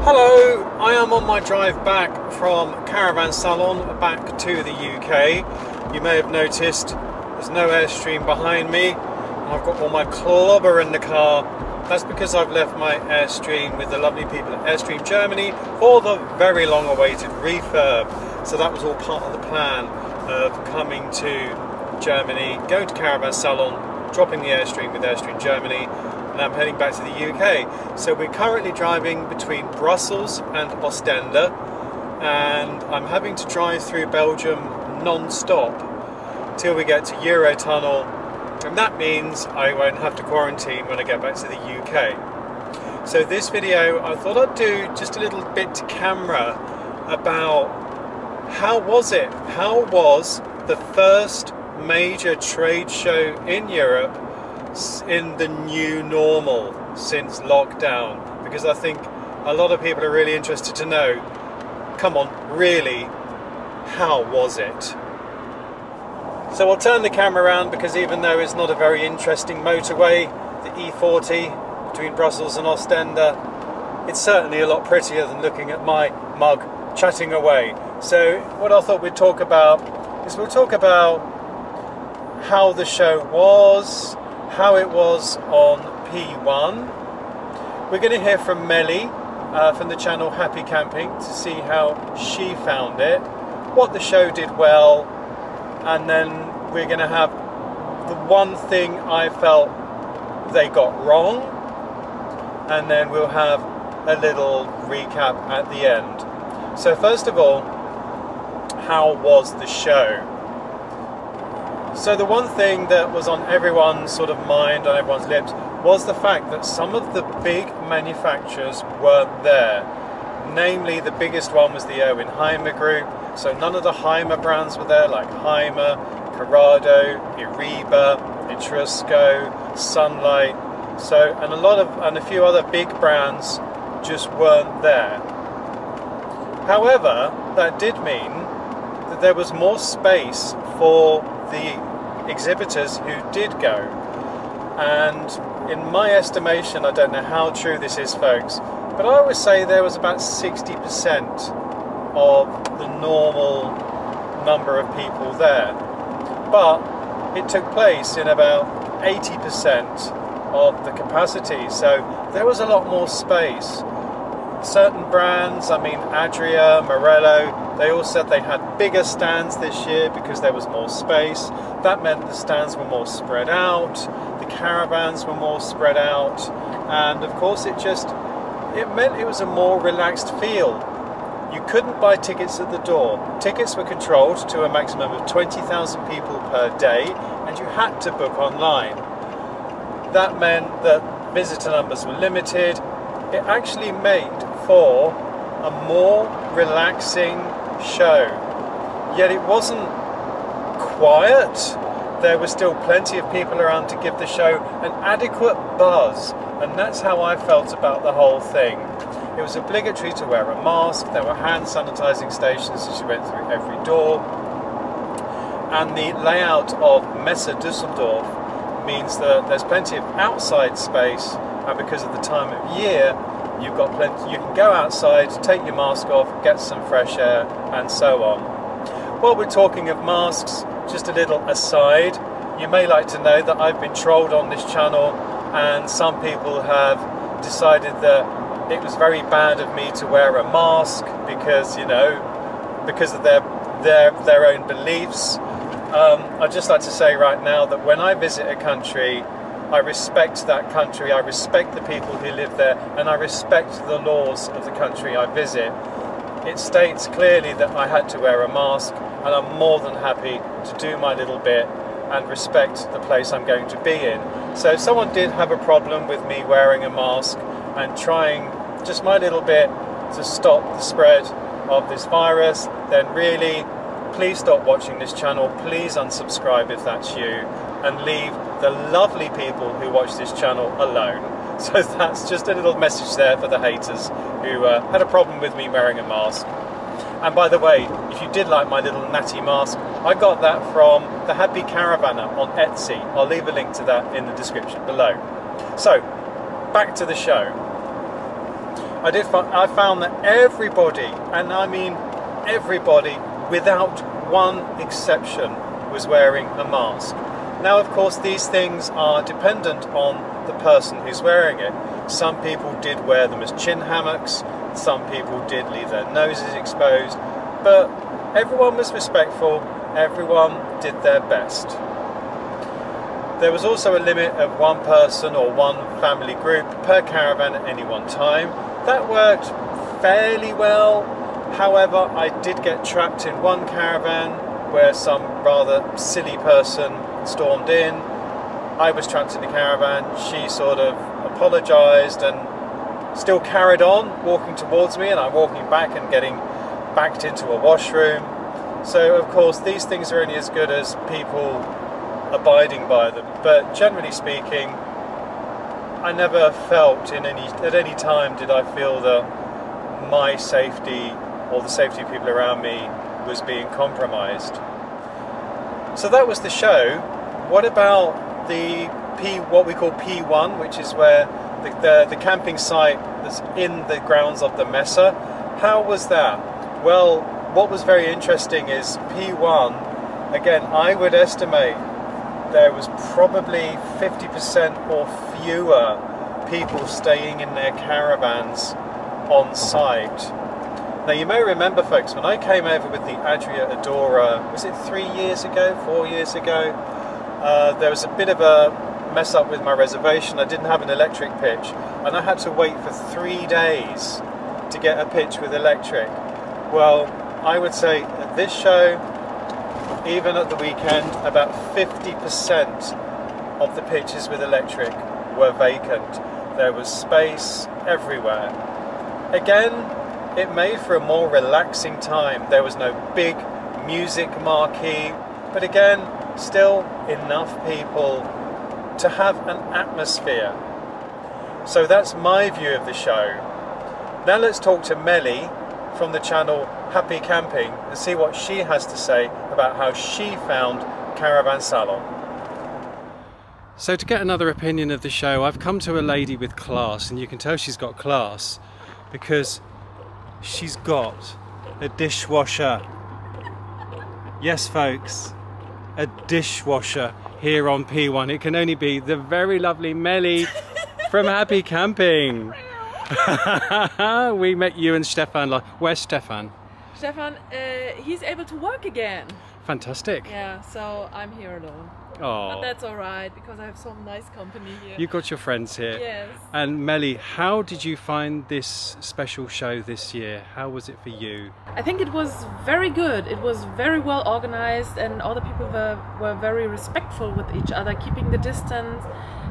Hello, I am on my drive back from Caravan Salon back to the UK. You may have noticed there's no Airstream behind me. I've got all my clobber in the car. That's because I've left my Airstream with the lovely people at Airstream Germany for the very long awaited refurb. So that was all part of the plan of coming to Germany, going to Caravan Salon, dropping the Airstream with Airstream Germany, and I'm heading back to the UK. So we're currently driving between Brussels and Oostende, and I'm having to drive through Belgium non-stop till we get to Eurotunnel, and that means I won't have to quarantine when I get back to the UK. So this video, I thought I'd do just a little bit to camera about how was the first major trade show in Europe in the new normal since lockdown, because I think a lot of people are really interested to know, come on, really, how was it? So I'll turn the camera around, because even though it's not a very interesting motorway, the E40 between Brussels and Ostende, it's certainly a lot prettier than looking at my mug chatting away. So what I thought we'd talk about is we'll talk about how the show was, how it was on P1. We're going to hear from Meli from the channel Happy Camping to see how she found it, what the show did well, and then we're going to have the one thing I felt they got wrong, and then we'll have a little recap at the end. So first of all, how was the show? So the one thing that was on everyone's sort of mind, on everyone's lips, was the fact that some of the big manufacturers weren't there. Namely, the biggest one was the Erwin Heimer group. So none of the Heimer brands were there, like Heimer, Corrado, Iriba, Etrusco, Sunlight. So, and a few other big brands just weren't there. However, that did mean that there was more space for the exhibitors who did go, and in my estimation, I don't know how true this is, folks, but I would say there was about 60% of the normal number of people there, but it took place in about 80% of the capacity, so there was a lot more space. Certain brands, I mean Adria, Morello, they all said they had bigger stands this year because there was more space. That meant the stands were more spread out, the caravans were more spread out, and of course it meant it was a more relaxed feel. You couldn't buy tickets at the door. Tickets were controlled to a maximum of 20,000 people per day, and you had to book online. That meant that visitor numbers were limited. It actually made for a more relaxing show, yet it wasn't quiet. There was still plenty of people around to give the show an adequate buzz, and that's how I felt about the whole thing. It was obligatory to wear a mask, there were hand sanitizing stations as you went through every door, and the layout of Messe Düsseldorf means that there's plenty of outside space, and because of the time of year, you've got plenty. You can go outside, take your mask off, get some fresh air, and so on. While we're talking of masks, just a little aside, you may like to know that I've been trolled on this channel, and some people have decided that it was very bad of me to wear a mask because, you know, because of their own beliefs. I'd just like to say right now that when I visit a country, I respect that country, I respect the people who live there, and I respect the laws of the country I visit. It states clearly that I had to wear a mask, and I'm more than happy to do my little bit and respect the place I'm going to be in. So if someone did have a problem with me wearing a mask and trying just my little bit to stop the spread of this virus, then really, please stop watching this channel, please unsubscribe if that's you, and leave the lovely people who watch this channel alone. So that's just a little message there for the haters who had a problem with me wearing a mask. And by the way, if you did like my little natty mask, I got that from the Happy Caravaner on Etsy. I'll leave a link to that in the description below. So, back to the show. I found that everybody, and I mean everybody, without one exception, was wearing a mask. Now, of course, these things are dependent on the person who's wearing it. Some people did wear them as chin hammocks, some people did leave their noses exposed, but everyone was respectful, everyone did their best. There was also a limit of one person or one family group per caravan at any one time. That worked fairly well. However, I did get trapped in one caravan where some rather silly person stormed in. I was trapped in the caravan. She sort of apologised and still carried on walking towards me, and I'm walking back and getting backed into a washroom. So of course these things are only as good as people abiding by them, but generally speaking, I never felt at any time did I feel that my safety or the safety of people around me was being compromised. So that was the show. What about what we call P1, which is where the camping site that's in the grounds of the Messe? How was that? Well, what was very interesting is P1, again, I would estimate there was probably 50% or fewer people staying in their caravans on site. Now, you may remember, folks, when I came over with the Adria Adora, was it 3 years ago, 4 years ago? There was a bit of a mess up with my reservation. I didn't have an electric pitch, and I had to wait for 3 days to get a pitch with electric. Well, I would say at this show, even at the weekend, about 50% of the pitches with electric were vacant. There was space everywhere. Again, it made for a more relaxing time. There was no big music marquee, but again, still enough people to have an atmosphere. So that's my view of the show. Now let's talk to Meli from the channel Happy Camping and see what she has to say about how she found Caravan Salon. So to get another opinion of the show, I've come to a lady with class, and you can tell she's got class because she's got a dishwasher. Yes, folks, a dishwasher here on P1. It can only be the very lovely Meli from Happy Camping. We met you and Stefan. Where's Stefan? Stefan, he's able to work again. Fantastic. Yeah, so I'm here alone. Oh. But that's alright, because I have some nice company here. You've got your friends here. Yes. And Meli, how did you find this special show this year? How was it for you? I think it was very good. It was very well organized, and all the people were very respectful with each other, keeping the distance.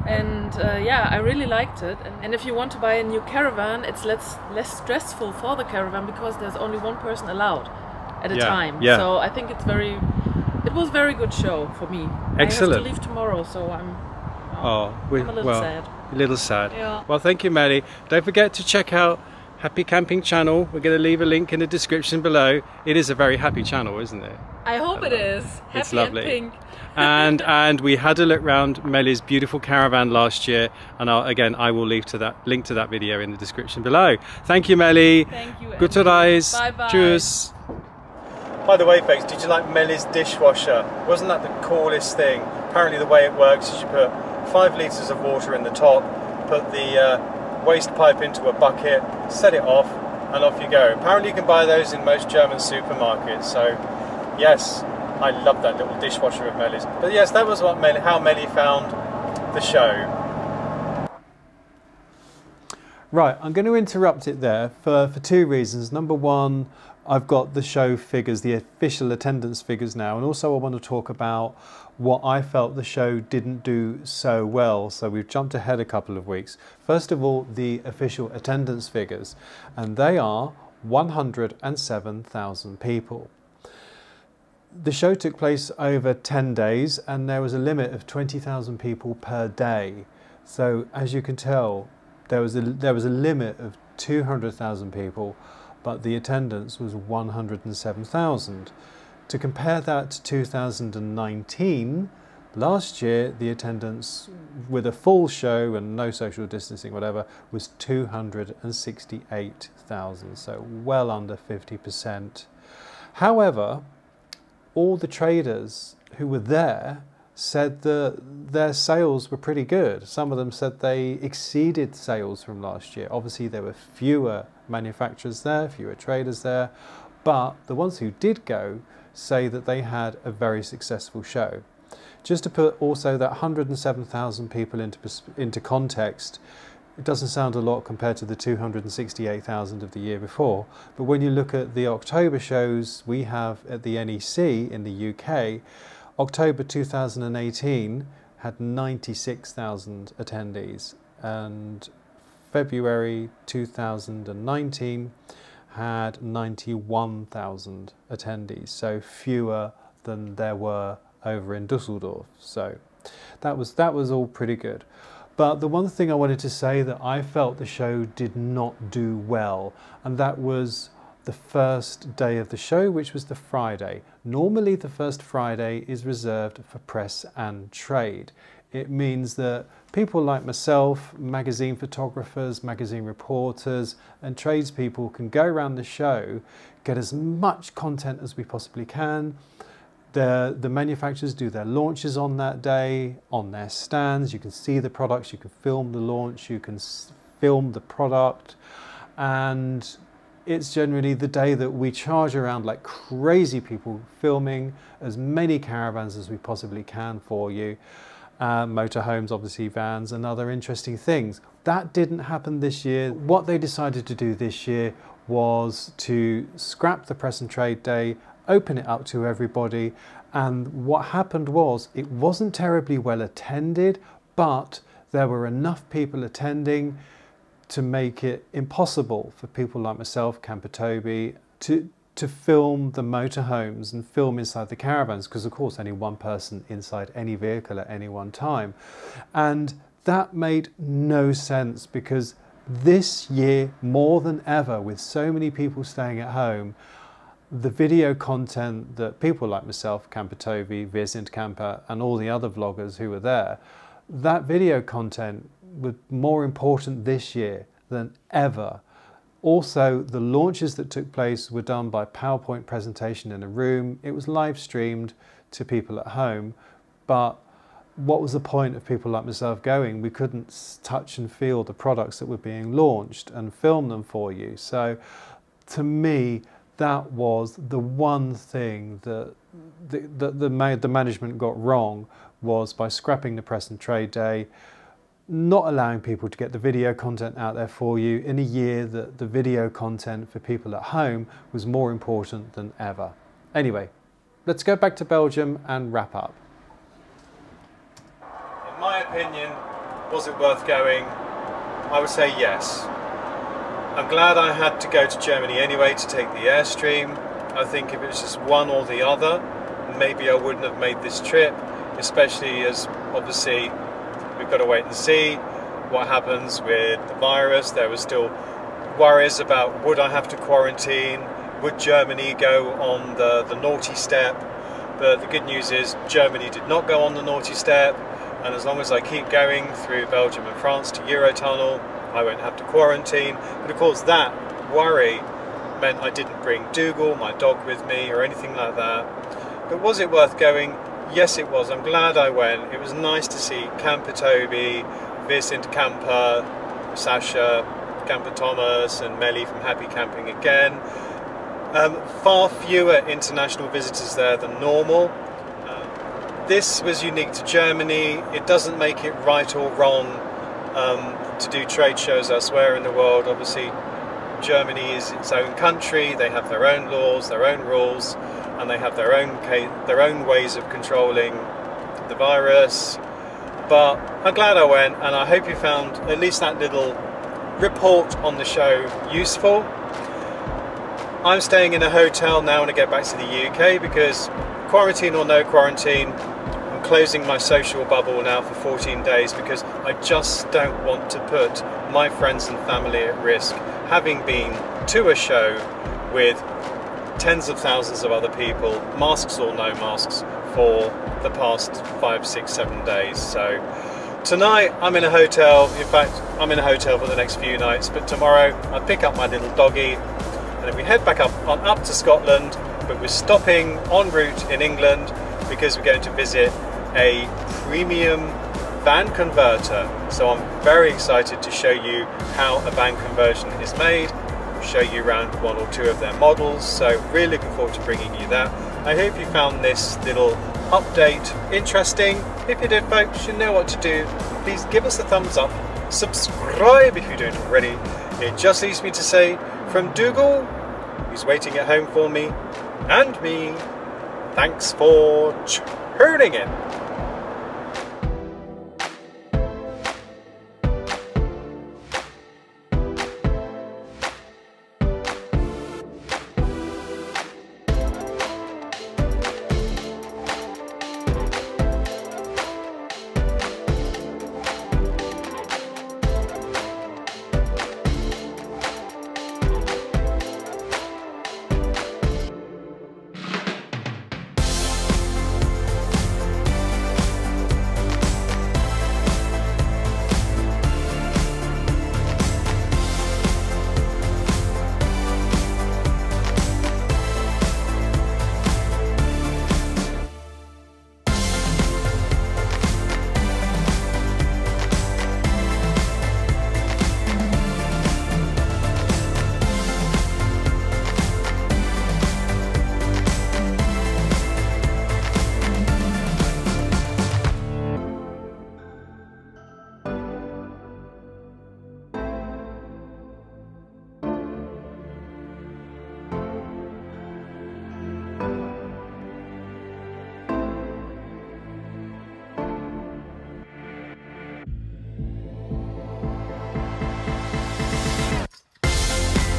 And yeah, I really liked it. And if you want to buy a new caravan, it's less stressful for the caravan, because there's only one person allowed at a time. Yeah. So I think it was a very good show for me. Excellent. I have to leave tomorrow, so I'm a little sad. A little sad. Yeah. Well, thank you, Meli. Don't forget to check out Happy Camping channel. We're going to leave a link in the description below. It is a very happy channel, isn't it? I hope it is. Happy It's lovely. And pink. and we had a look round Meli's beautiful caravan last year, and I will leave link to that video in the description below. Thank you, Meli. Thank you. Gute Reise. Bye bye. Tschüss. By the way, folks, did you like Meli's dishwasher? Wasn't that the coolest thing? Apparently the way it works is you put 5 litres of water in the top, put the waste pipe into a bucket, set it off, and off you go. Apparently you can buy those in most German supermarkets, so yes, I love that little dishwasher of Meli's. But yes, that was how Meli found the show. Right, I'm going to interrupt it there for 2 reasons. Number one, I've got the show figures, the official attendance figures now, and also I want to talk about what I felt the show didn't do so well. So we've jumped ahead a couple of weeks. First of all, the official attendance figures, and they are 107,000 people. The show took place over 10 days, and there was a limit of 20,000 people per day. So as you can tell, there was a limit of 200,000 people, but the attendance was 107,000. To compare that to 2019, Last year, the attendance with a full show and no social distancing, whatever, was 268,000, so well under 50%. However, all the traders who were there said that their sales were pretty good. Some of them said they exceeded sales from last year. Obviously, there were fewer manufacturers there, fewer traders there, but the ones who did go say that they had a very successful show. Just to put also that 107,000 people into context, it doesn't sound a lot compared to the 268,000 of the year before, but when you look at the October shows we have at the NEC in the UK, October 2018 had 96,000 attendees, and February 2019 had 91,000 attendees, so fewer than there were over in Düsseldorf. So that was all pretty good. But the one thing I wanted to say that I felt the show did not do well, and that was the first day of the show, which was the Friday. Normally the first Friday is reserved for press and trade. It means that people like myself, magazine photographers, magazine reporters and tradespeople can go around the show, get as much content as we possibly can. The manufacturers do their launches on that day, on their stands. You can see the products, you can film the launch, you can film the product, and it's generally the day that we charge around like crazy people, filming as many caravans as we possibly can for you. Motorhomes, obviously vans and other interesting things. That didn't happen this year. What they decided to do this year was to scrap the press and trade day, open it up to everybody, and what happened was it wasn't terribly well attended, but there were enough people attending to make it impossible for people like myself, Camper Toby, to film the motorhomes and film inside the caravans, because of course only one person inside any vehicle at any one time. And that made no sense, because this year, more than ever, with so many people staying at home, the video content that people like myself, Camper Toby, WAS Camper and all the other vloggers who were there, that video content was more important this year than ever. Also, the launches that took place were done by PowerPoint presentation in a room. It was live streamed to people at home, but what was the point of people like myself going? We couldn't touch and feel the products that were being launched and film them for you. So to me, that was the one thing that the management got wrong, was by scrapping the press and trade day, not allowing people to get the video content out there for you in a year that the video content for people at home was more important than ever. Anyway, let's go back to Belgium and wrap up. In my opinion, was it worth going? I would say yes. I'm glad I had to go to Germany anyway to take the Airstream. I think if it was just one or the other, maybe I wouldn't have made this trip, especially as obviously we've got to wait and see what happens with the virus. There were still worries about, would I have to quarantine? Would Germany go on the naughty step? But the good news is Germany did not go on the naughty step, and as long as I keep going through Belgium and France to Eurotunnel, I won't have to quarantine. But of course that worry meant I didn't bring Dougal, my dog, with me or anything like that. But was it worth going? Yes, it was. I'm glad I went. It was nice to see Camper Toby, WAS Camper, Sasha, Camper Thomas and Meli from Happy Camping again. Far fewer international visitors there than normal. This was unique to Germany. It doesn't make it right or wrong to do trade shows elsewhere in the world. Obviously, Germany is its own country. They have their own laws, their own rules, and they have their own ways of controlling the virus. But I'm glad I went, and I hope you found at least that little report on the show useful. I'm staying in a hotel now when I get back to the UK, because quarantine or no quarantine, I'm closing my social bubble now for 14 days, because I just don't want to put my friends and family at risk, having been to a show with tens of thousands of other people, masks or no masks, for the past 5, 6, 7 days. So tonight I'm in a hotel. In fact, I'm in a hotel for the next few nights, but tomorrow I pick up my little doggy and then we head back up to Scotland, but we're stopping en route in England because we're going to visit a premium van converter. So I'm very excited to show you how a van conversion is made, show you around 1 or 2 of their models. So really looking forward to bringing you that. I hope you found this little update interesting. If you did, folks, you know what to do. Please give us a thumbs up, subscribe if you don't already. It just leaves me to say, from Dougal, who's waiting at home for me, and me, thanks for tuning in.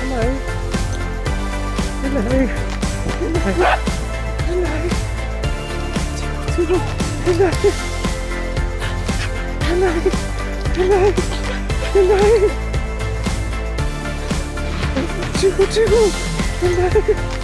Hello. Hello. Hello. Hello. Hello. Hello. Hello. Hello. Hello. Hello.